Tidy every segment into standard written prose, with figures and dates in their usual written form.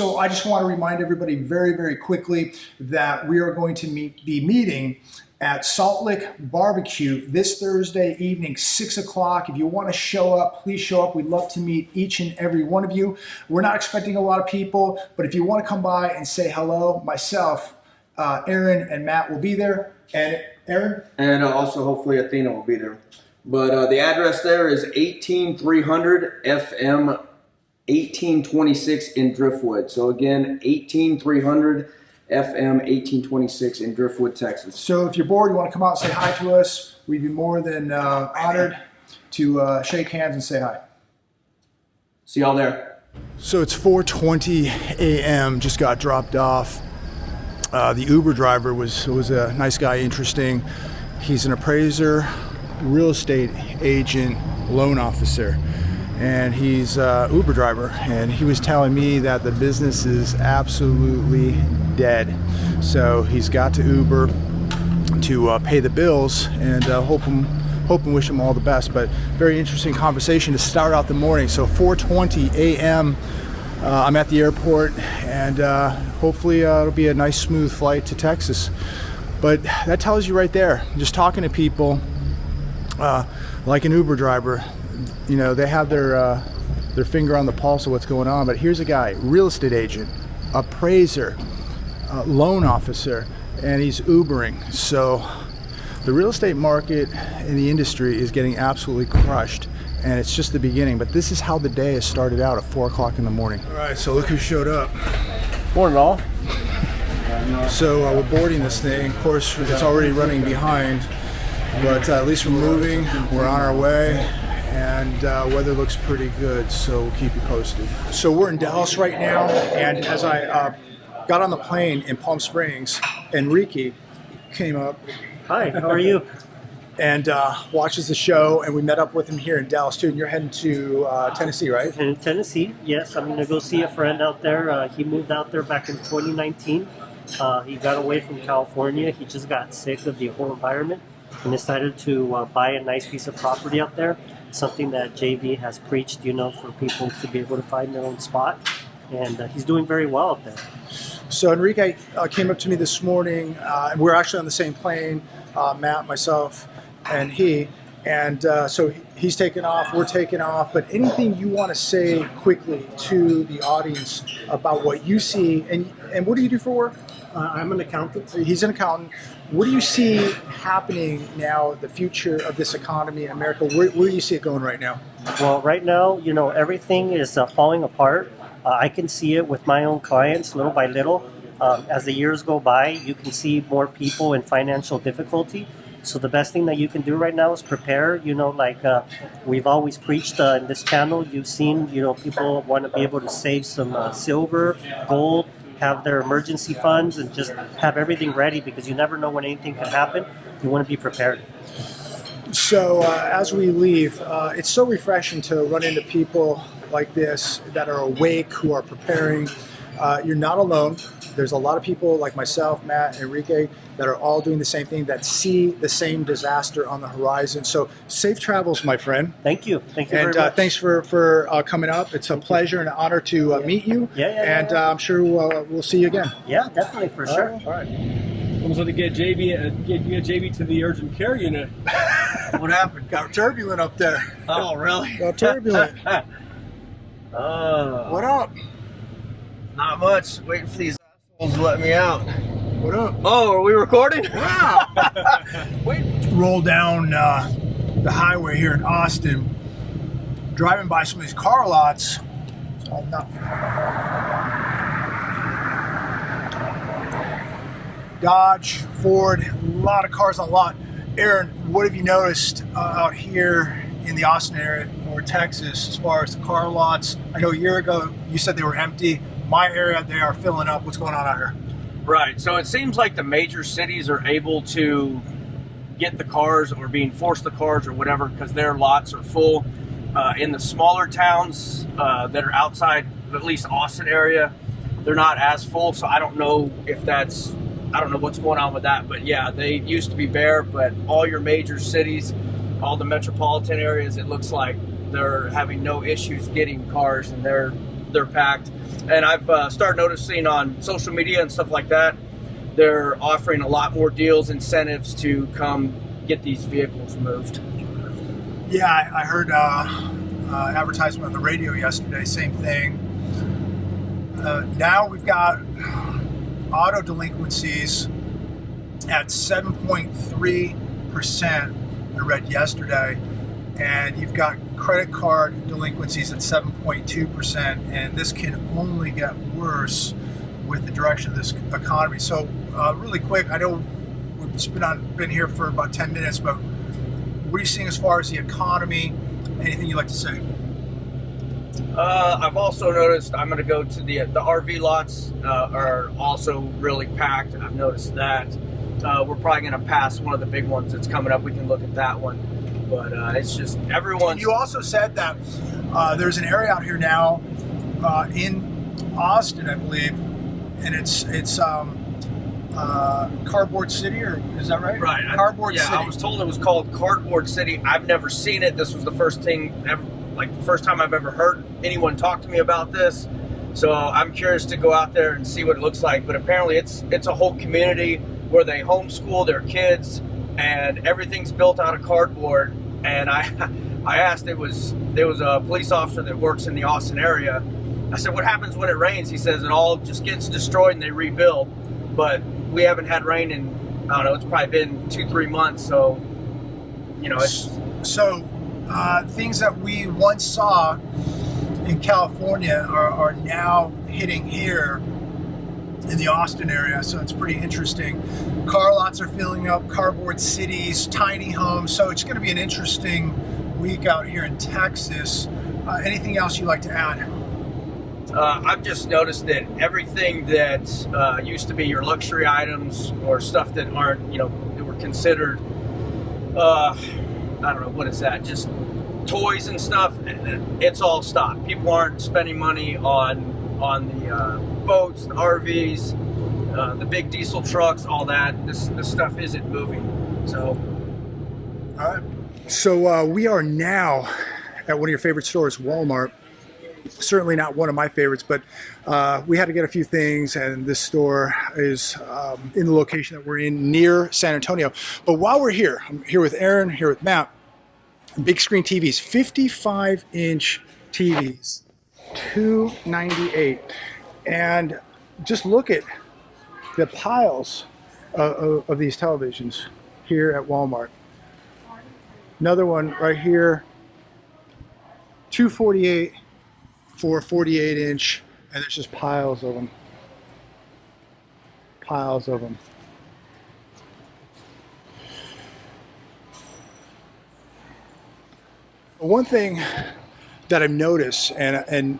So I just want to remind everybody very, very quickly that we are going to be meeting at Salt Lick Barbecue this Thursday evening, 6 o'clock. If you want to show up, please show up. We'd love to meet each and every one of you. We're not expecting a lot of people, but if you want to come by and say hello, myself, Aaron and Matt will be there. And Aaron? And also hopefully Athena will be there. But the address there is 18300 FM 1826 in Driftwood. So again, 18300 FM 1826 in Driftwood, Texas. So if you're bored, you want to come out and say hi to us, we'd be more than honored to shake hands and say hi. See y'all there. So it's 4:20 a.m. Just got dropped off. The Uber driver was a nice guy, interesting. He's an appraiser, real estate agent, loan officer, and he's an Uber driver. And he was telling me that the business is absolutely dead. So he's got to Uber to pay the bills, and hope and wish him all the best. But very interesting conversation to start out the morning. So 4:20 a.m. I'm at the airport, and hopefully it'll be a nice smooth flight to Texas. But that tells you right there, just talking to people like an Uber driver, you know, they have their finger on the pulse of what's going on. But here's a guy, real estate agent, appraiser, loan officer, and he's Ubering. So the real estate market in the industry is getting absolutely crushed, and it's just the beginning. But this is how the day has started out at 4 o'clock in the morning. All right, so look who showed up. Morning, all. So we're boarding this thing. Of course, it's already running behind, but at least we're moving. We're on our way, and weather looks pretty good, so we'll keep you posted. So we're in Dallas right now, and as I got on the plane in Palm Springs, Enrique came up. Hi, how are you? And watches the show, and we met up with him here in Dallas too. And you're heading to Tennessee, right? In Tennessee, yes. I'm going to go see a friend out there. He moved out there back in 2019. He got away from California. He just got sick of the whole environment and decided to buy a nice piece of property out there. Something that JV has preached, you know, for people to be able to find their own spot. And he's doing very well out there. So Enrique came up to me this morning, and we're actually on the same plane, Matt, myself, and he. And so he's taking off, we're taking off. But anything you want to say quickly to the audience about what you see, and what do you do for work? I'm an accountant. He's an accountant. What do you see happening now, the future of this economy in America? Where do you see it going right now? Well, right now, you know, everything is falling apart. I can see it with my own clients little by little. As the years go by, you can see more people in financial difficulty. So the best thing that you can do right now is prepare. You know, like we've always preached in this channel, you've seen, you know, people want to be able to save some silver, gold, have their emergency funds, and just have everything ready, because you never know when anything can happen. You want to be prepared. So as we leave, it's so refreshing to run into people like this that are awake, who are preparing. You're not alone. There's a lot of people like myself, Matt, Enrique, that are all doing the same thing, that see the same disaster on the horizon. So safe travels, my friend. Thank you. Thank you very much. Thanks for coming up. It's a pleasure and an honor to meet you. And I'm sure we'll see you again. Yeah, definitely, for sure. All right. I'm going to get JB to the urgent care unit. What happened? Got turbulent up there. Oh, really? Got turbulent. What up? Not much. Waiting for these assholes to let me out. What up? Oh, are we recording? Yeah. Roll down the highway here in Austin, driving by some of these car lots. Dodge, Ford, a lot of cars on the lot. Aaron, what have you noticed out here in the Austin area or Texas as far as the car lots? I know a year ago you said they were empty. My area, they are filling up. What's going on out here? Right. So it seems like the major cities are able to get the cars, or being forced the cars or whatever, because their lots are full. In the smaller towns that are outside, at least Austin area, they're not as full. So I don't know if that's, I don't know what's going on with that. But yeah, they used to be bare, but all your major cities, all the metropolitan areas, it looks like they're having no issues getting cars, and they're they're packed. And I've started noticing on social media and stuff like that, they're offering a lot more deals, incentives to come get these vehicles moved. Yeah, I heard advertisement on the radio yesterday, same thing. Now we've got auto delinquencies at 7.3%, I read yesterday, and you've got credit card delinquencies at 7.2%, and this can only get worse with the direction of this economy. So really quick, I know we've been here for about 10 minutes, but what are you seeing as far as the economy? Anything you'd like to say? I've also noticed, I'm going to go to the RV lots are also really packed. I've noticed that. We're probably going to pass one of the big ones that's coming up. We can look at that one. But it's just everyone. You also said that there's an area out here now in Austin, I believe, and it's Cardboard City, or is that right? Right. Cardboard City. I was told it was called Cardboard City. I've never seen it. This was the first thing ever, like the first time I've ever heard anyone talk to me about this. So I'm curious to go out there and see what it looks like. But apparently it's a whole community where they homeschool their kids, and everything's built out of cardboard. And I asked, there was a police officer that works in the Austin area. I said, what happens when it rains? He says it all just gets destroyed and they rebuild. But we haven't had rain in, I don't know, it's probably been 2-3 months. So, you know, it's... So things that we once saw in California are now hitting here in the Austin area, so it's pretty interesting. Car lots are filling up, cardboard cities, tiny homes, so it's going to be an interesting week out here in Texas. Anything else you'd like to add? I've just noticed that everything that used to be your luxury items or stuff that aren't, you know, that were considered, I don't know, what is that, just toys and stuff, it's all stopped. People aren't spending money on the boats, the RVs, the big diesel trucks, all that. This stuff isn't moving. So, all right. So we are now at one of your favorite stores, Walmart. Certainly not one of my favorites, but we had to get a few things, and this store is in the location that we're in near San Antonio. But while we're here, I'm here with Aaron, here with Matt. Big screen TVs, 55-inch TVs, $298, and just look at the piles of these televisions here at Walmart. Another one right here, $248 for a 48-inch, and there's just piles of them. Piles of them. One thing that I've noticed, and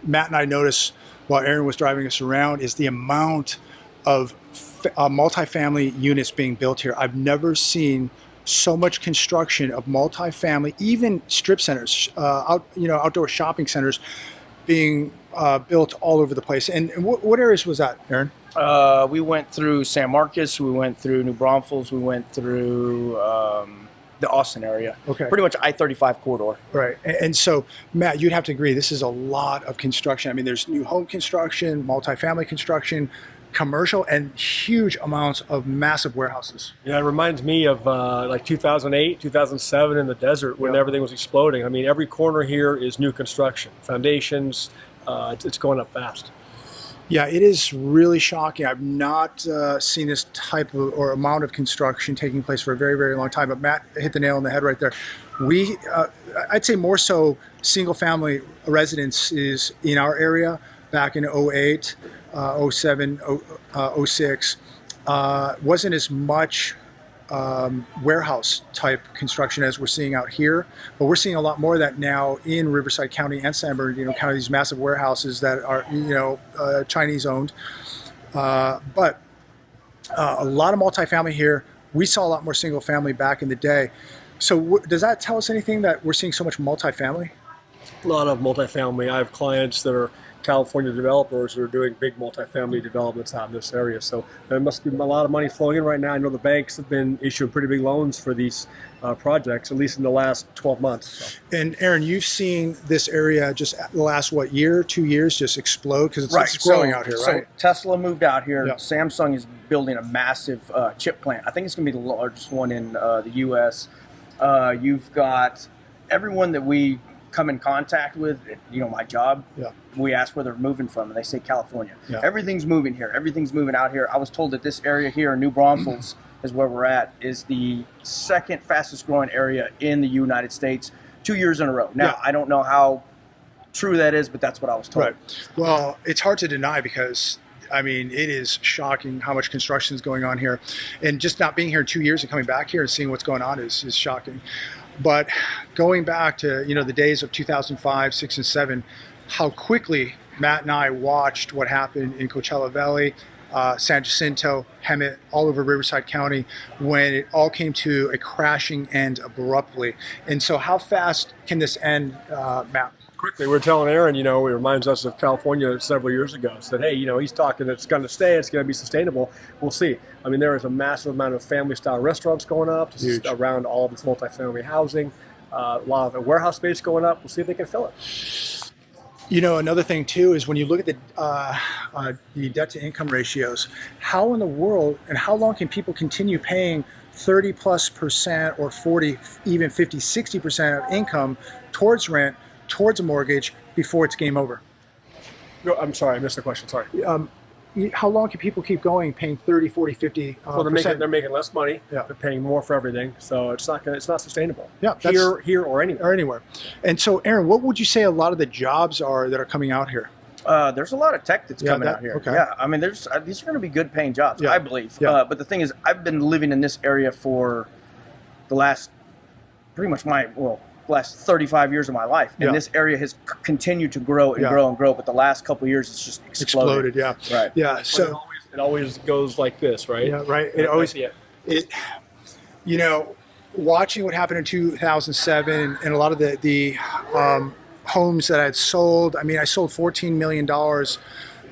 Matt and I noticed while Aaron was driving us around, is the amount of multifamily units being built here. I've never seen so much construction of multifamily, even strip centers, outdoor shopping centers being built all over the place. And what areas was that, Aaron? We went through San Marcos, we went through New Braunfels, we went through the Austin area. Okay. Pretty much I-35 corridor. Right. And so, Matt, you'd have to agree, this is a lot of construction. I mean, there's new home construction, multifamily construction, commercial, and huge amounts of massive warehouses. Yeah, it reminds me of like 2008, 2007 in the desert when everything was exploding. I mean, every corner here is new construction, foundations. It's going up fast. Yeah, it is really shocking. I've not seen this type of or amount of construction taking place for a very, very long time. But Matt hit the nail on the head right there. I'd say more so single-family residences in our area back in 08, 07, 06, wasn't as much warehouse type construction as we're seeing out here, but we're seeing a lot more of that now in Riverside County and San Bernardino County, these massive warehouses that are, Chinese owned. But a lot of multifamily here. We saw a lot more single family back in the day. So does that tell us anything that we're seeing so much multifamily? A lot of multifamily. I have clients that are California developers who are doing big multifamily developments out in this area. So there must be a lot of money flowing in right now. I know the banks have been issuing pretty big loans for these projects, at least in the last 12 months. So. And Aaron, you've seen this area just the last, what, year, 2 years just explode? Because Right. it's growing out here, So right? Tesla moved out here. Yeah. Samsung is building a massive chip plant. I think it's going to be the largest one in the U.S. You've got everyone that we come in contact with, you know, my job, Yeah. we ask where they're moving from, and they say California. Yeah. Everything's moving here. Everything's moving out here. I was told that this area here in New Braunfels is where we're at, is the second fastest growing area in the United States 2 years in a row. Now, Yeah. I don't know how true that is, but that's what I was told. Right. Well, it's hard to deny because, I mean, it is shocking how much construction is going on here. And just not being here 2 years and coming back here and seeing what's going on is shocking. But going back to, you know, the days of 2005, 6, and 7, how quickly Matt and I watched what happened in Coachella Valley, San Jacinto, Hemet, all over Riverside County, when it all came to a crashing end abruptly. And so how fast can this end, Matt? Quickly, we're telling Aaron, you know, it reminds us of California several years ago. Said, hey, you know, he's talking it's going to stay, it's going to be sustainable. We'll see. I mean, there is a massive amount of family-style restaurants going up Huge. around all of this multifamily housing. A lot of warehouse space going up. We'll see if they can fill it. You know, another thing too is when you look at the debt to income ratios, how in the world and how long can people continue paying 30+% or 40, even 50, 60% of income towards rent, towards a mortgage before it's game over? No, I'm sorry, I missed the question. Sorry. How long can people keep going paying 30, 40, 50 Well, they're making less money. Yeah. They're paying more for everything, so it's not sustainable. Yeah, here or anywhere. or anywhere. And so, Aaron, what would you say a lot of the jobs are that are coming out here? There's a lot of tech that's coming out here. okay. Yeah, I mean, these are going to be good paying jobs, Yeah. I believe. Yeah. But the thing is, I've been living in this area for the last, pretty much last 35 years of my life, and Yeah. this area has continued to grow and Yeah. grow and grow. But the last couple of years, it's just exploded. Yeah. Right. Yeah. But So. it always goes like this, right? Yeah. Right. It always. Yeah. It. You know, watching what happened in 2007 and a lot of the homes that I had sold. I mean, I sold $14 million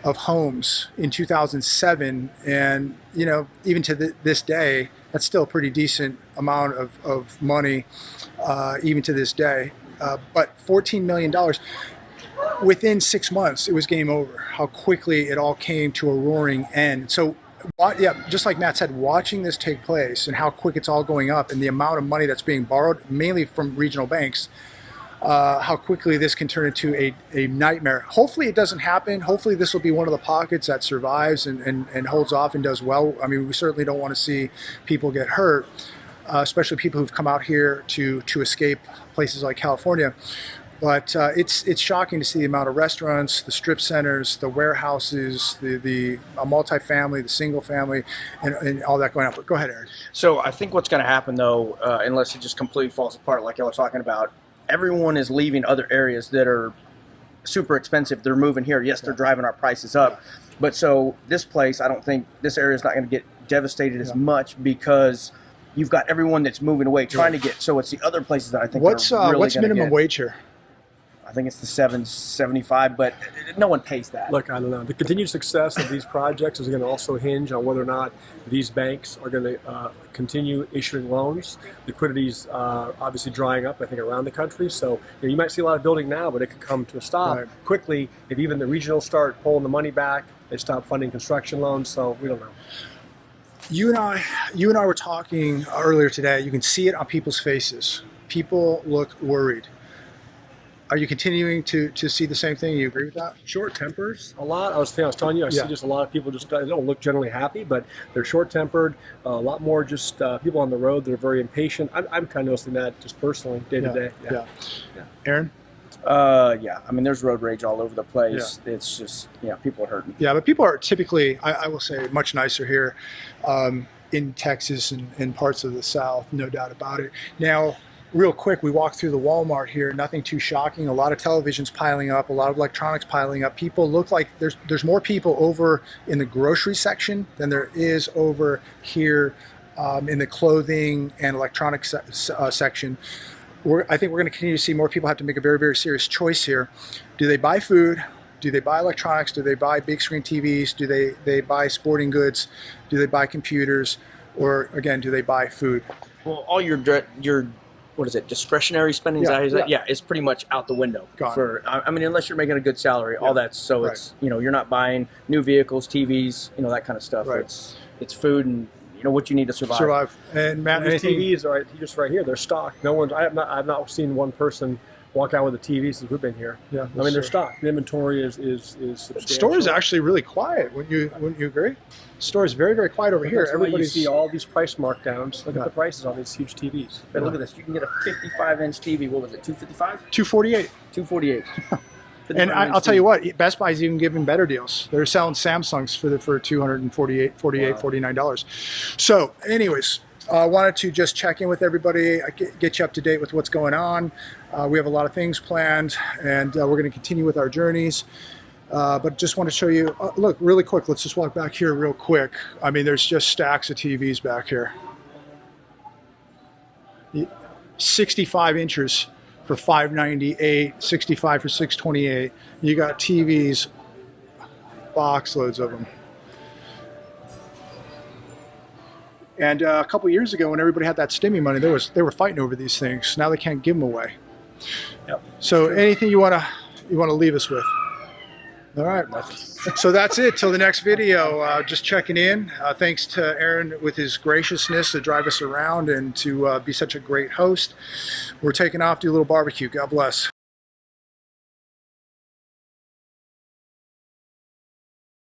of homes in 2007, and you know, even to this day, that's still a pretty decent amount of money, even to this day. But $14 million. Within 6 months, it was game over. How quickly it all came to a roaring end. So, yeah, just like Matt said, watching this take place and how quick it's all going up and the amount of money that's being borrowed, mainly from regional banks, how quickly this can turn into a nightmare. Hopefully it doesn't happen. Hopefully this will be one of the pockets that survives and holds off and does well. I mean, we certainly don't want to see people get hurt, especially people who've come out here to escape places like California. But it's shocking to see the amount of restaurants, the strip centers, the warehouses, the multifamily, the single family, and all that going up. But go ahead, Aaron. So I think what's going to happen, though, unless it just completely falls apart, like y'all were talking about, everyone is leaving other areas that are super expensive. They're moving here. Yes, they're driving our prices up. But so this place, I don't think this area is not going to get devastated as much because you've got everyone that's moving away trying to get. So it's the other places that I think What's are really what's gonna minimum get. wage here? I think it's the $7.75, but no one pays that. Look, I don't know. The continued success of these projects is going to also hinge on whether or not these banks are going to continue issuing loans. Liquidity's obviously drying up, I think, around the country. So you might see a lot of building now, but it could come to a stop quickly if even the regionals start pulling the money back. They stop funding construction loans. So we don't know. You and I were talking earlier today. You can see it on people's faces. People look worried. Are you continuing to see the same thing? You agree with that? Short tempers a lot. I was telling you, I see just a lot of people just they don't look generally happy, but they're short tempered. A lot more just people on the road that are very impatient. I'm kind of noticing that just personally, day to day. Yeah. Aaron? Yeah. I mean, there's road rage all over the place. Yeah. It's just, people are hurting. Yeah, but people are typically, I will say, much nicer here in Texas and parts of the South, no doubt about it. Now, real quick, we walked through the Walmart here, nothing too shocking. A lot of televisions piling up, a lot of electronics piling up. People look like there's more people over in the grocery section than there is over here in the clothing and electronics section. I think we're going to continue to see more people have to make a very, very serious choice here. Do they buy food Do they buy electronics? Do they buy big screen TVs? Do they buy sporting goods? Do they buy computers? Or again, do they buy food? Well, all your what is it, discretionary spending? Yeah. It's pretty much out the window. Gone. For I mean, unless you're making a good salary, all that's so Right. it's you're not buying new vehicles, TVs, that kind of stuff. Right. It's food and what you need to survive. And Matt, These anything? TVs are just right here. They're stocked. No one's. I've not seen one person walk out with a TV since we've been here. Yeah, I mean they're stocked. The inventory is substantial. Store is actually really quiet. Wouldn't you agree? Store is very, very quiet over here. That's why you Everybody's see all these price markdowns. Look at the prices on these huge TVs. But look at this. You can get a 55-inch TV. What was it? 255? 248. 248. And I'll tell you what, Best Buy's even giving better deals. They're selling Samsungs for $248, $49. So, anyways, I wanted to just check in with everybody, get you up to date with what's going on. We have a lot of things planned, and we're going to continue with our journeys. But just want to show you, look, really quick, let's just walk back here real quick. I mean, there's just stacks of TVs back here. 65 inches for $598, 65 for $628. You got TVs, box loads of them. And a couple years ago, when everybody had that stimmy money, they were fighting over these things. Now they can't give them away. Yep. So anything you wanna leave us with? All right. So that's it. Till the next video. Just checking in. Thanks to Aaron with his graciousness to drive us around and to be such a great host. We're taking off, do a little barbecue. God bless.